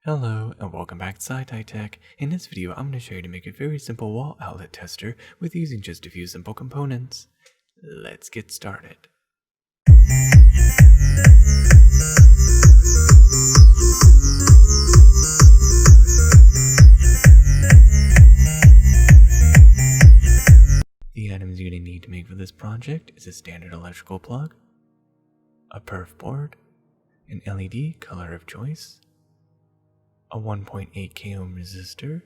Hello and welcome back to Tech. In this video I'm going to show you to make a very simple wall outlet tester with using just a few simple components. Let's get started. The items you're going to need to make for this project is a standard electrical plug, a Perfboard, an LED color of choice, a 1.8 k ohm resistor,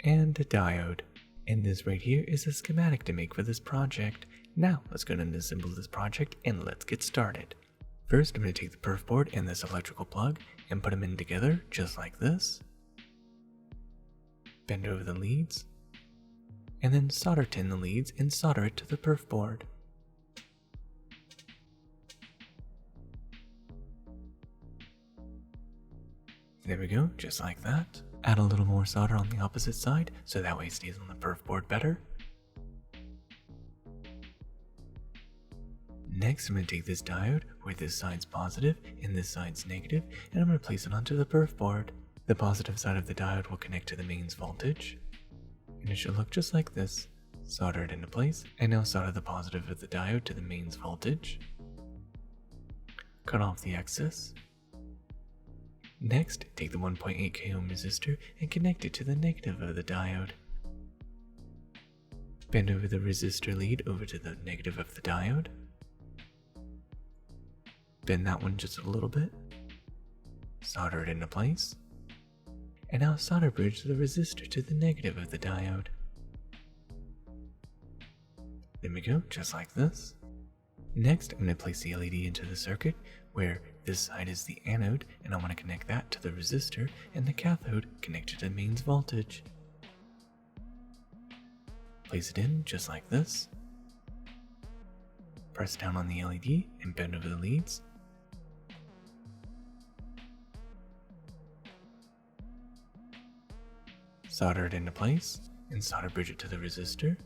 and a diode. And this right here is a schematic to make for this project. Now let's go ahead and assemble this project and let's get started. First I'm going to take the Perfboard and this electrical plug and put them in together just like this. Bend over the leads, and then solder tin the leads and solder it to the Perfboard. There we go, just like that. Add a little more solder on the opposite side, so that way it stays on the Perfboard better. Next, I'm going to take this diode, where this side's positive and this side's negative, and I'm going to place it onto the Perfboard. The positive side of the diode will connect to the mains voltage, and it should look just like this. Solder it into place, and now solder the positive of the diode to the mains voltage. Cut off the excess. Next, take the 1.8 k ohm resistor and connect it to the negative of the diode. Bend over the resistor lead over to the negative of the diode. Bend that one just a little bit. Solder it into place. And now solder bridge the resistor to the negative of the diode. There we go, just like this. Next, I'm going to place the LED into the circuit, where this side is the anode, and I want to connect that to the resistor, and the cathode connected to the mains voltage. Place it in just like this. Press down on the LED and bend over the leads. Solder it into place, and solder bridge it to the resistor.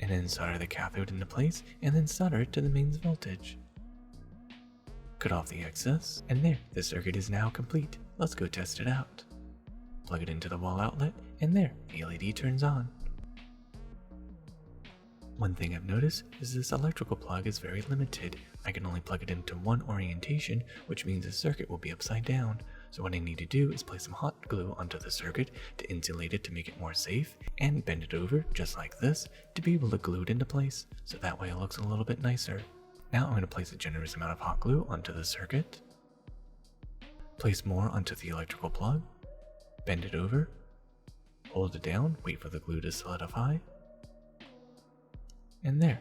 And then solder the cathode into place, and then solder it to the mains voltage. Cut off the excess, and there, the circuit is now complete. Let's go test it out. Plug it into the wall outlet, and there, the LED turns on. One thing I've noticed is this electrical plug is very limited. I can only plug it into one orientation, which means the circuit will be upside down. So what I need to do is place some hot glue onto the circuit to insulate it to make it more safe, and bend it over just like this to be able to glue it into place, so that way it looks a little bit nicer. Now I'm going to place a generous amount of hot glue onto the circuit. Place more onto the electrical plug. Bend it over. Hold it down, wait for the glue to solidify. And there,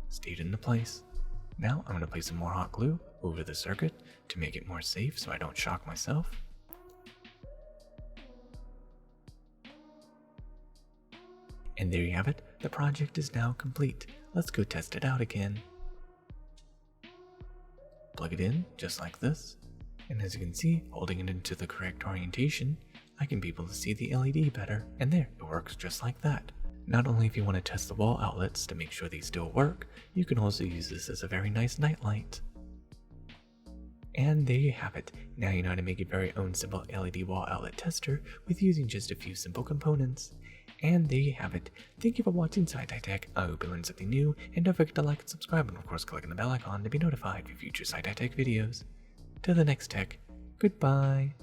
stayed into place. Now I'm going to place some more hot glue over the circuit to make it more safe so I don't shock myself. And there you have it, the project is now complete. Let's go test it out again. Plug it in just like this, and as you can see, holding it into the correct orientation, I can be able to see the LED better, and there, it works just like that. Not only if you want to test the wall outlets to make sure they still work, you can also use this as a very nice nightlight. And there you have it. Now you know how to make your very own simple LED wall outlet tester with using just a few simple components. And there you have it. Thank you for watching Tech. I hope you learned something new, and don't forget to like and subscribe, and of course click on the bell icon to be notified for future Tech videos. Till the next tech, goodbye.